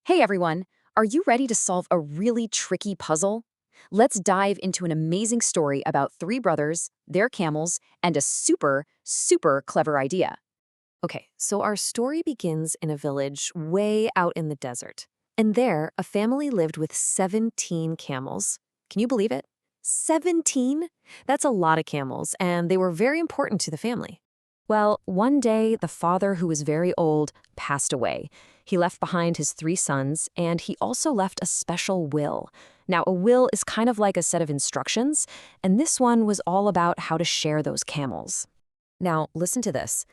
Hey everyone, are you ready to solve a really tricky puzzle? Let's dive into an amazing story about three brothers, their camels, and a super clever idea. Okay, so our story begins in a village way out in the desert. And there, a family lived with 17 camels. Can you believe it? 17? That's a lot of camels, and they were very important to the family. Well, one day, the father, who was very old, passed away. He left behind his three sons, and he also left a special will. Now, a will is kind of like a set of instructions, and this one was all about how to share those camels. Now, listen to this.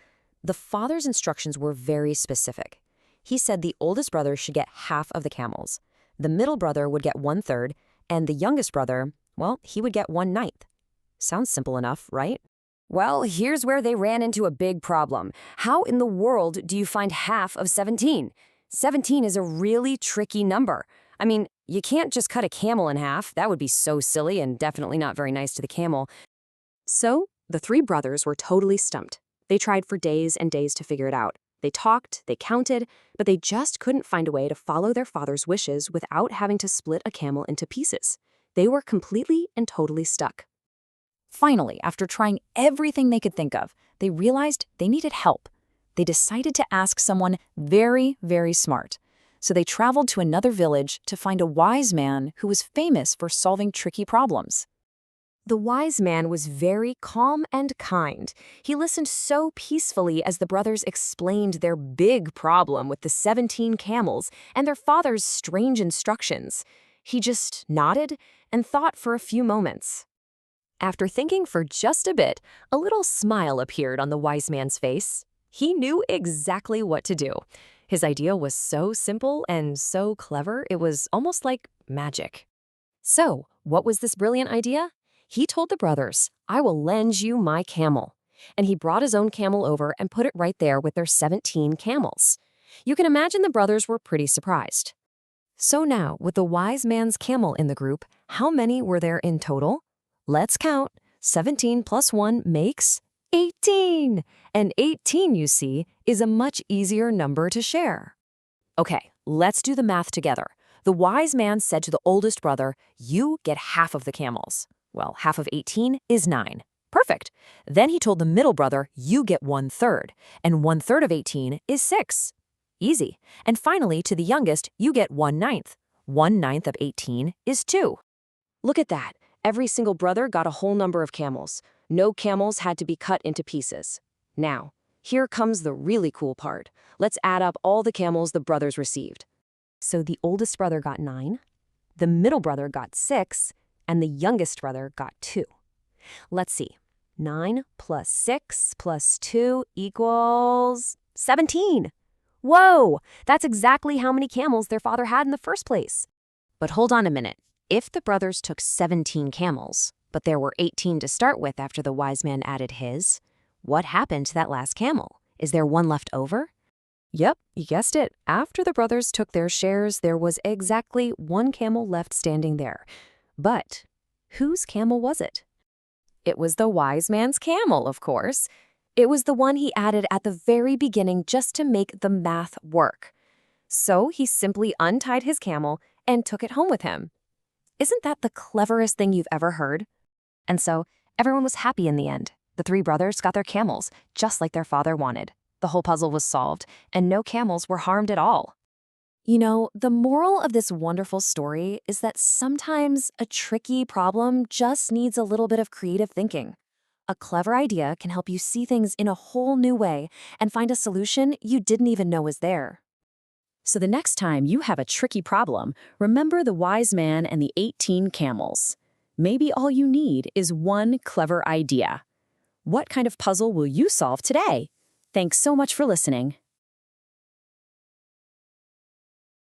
The father's instructions were very specific. He said the oldest brother should get half of the camels. The middle brother would get 1/3, and the youngest brother, well, he would get 1/9. Sounds simple enough, right? Well, here's where they ran into a big problem. How in the world do you find half of 17? 17 is a really tricky number. I mean, you can't just cut a camel in half. That would be so silly and definitely not very nice to the camel. So, the three brothers were totally stumped. They tried for days and days to figure it out. They talked, they counted, but they just couldn't find a way to follow their father's wishes without having to split a camel into pieces. They were completely and totally stuck. Finally, after trying everything they could think of, they realized they needed help. They decided to ask someone very smart. So they traveled to another village to find a wise man who was famous for solving tricky problems. The wise man was very calm and kind. He listened so peacefully as the brothers explained their big problem with the 17 camels and their father's strange instructions. He just nodded and thought for a few moments. After thinking for just a bit, a little smile appeared on the wise man's face. He knew exactly what to do. His idea was so simple and so clever, it was almost like magic. So, what was this brilliant idea? He told the brothers, "I will lend you my camel." And he brought his own camel over and put it right there with their 17 camels. You can imagine the brothers were pretty surprised. So now, with the wise man's camel in the group, how many were there in total? Let's count. 17 plus 1 makes 18. And 18, you see, is a much easier number to share. Okay, let's do the math together. The wise man said to the oldest brother, "You get half of the camels." Well, half of 18 is 9. Perfect. Then he told the middle brother, "You get 1/3. And 1/3 of 18 is 6. Easy. And finally, to the youngest, "You get 1/9. 1/9 of 18 is 2. Look at that. Every single brother got a whole number of camels. No camels had to be cut into pieces. Now, here comes the really cool part. Let's add up all the camels the brothers received. So the oldest brother got 9, the middle brother got 6, and the youngest brother got 2. Let's see. 9 plus 6 plus 2 equals 17. Whoa! That's exactly how many camels their father had in the first place. But hold on a minute. If the brothers took 17 camels, but there were 18 to start with after the wise man added his, what happened to that last camel? Is there one left over? Yep, you guessed it. After the brothers took their shares, there was exactly one camel left standing there. But whose camel was it? It was the wise man's camel, of course. It was the one he added at the very beginning just to make the math work. So he simply untied his camel and took it home with him. Isn't that the cleverest thing you've ever heard? And so everyone was happy in the end. The three brothers got their camels, just like their father wanted. The whole puzzle was solved, and no camels were harmed at all. You know, the moral of this wonderful story is that sometimes a tricky problem just needs a little bit of creative thinking. A clever idea can help you see things in a whole new way and find a solution you didn't even know was there. So the next time you have a tricky problem, remember the wise man and the 18 camels. Maybe all you need is one clever idea. What kind of puzzle will you solve today? Thanks so much for listening.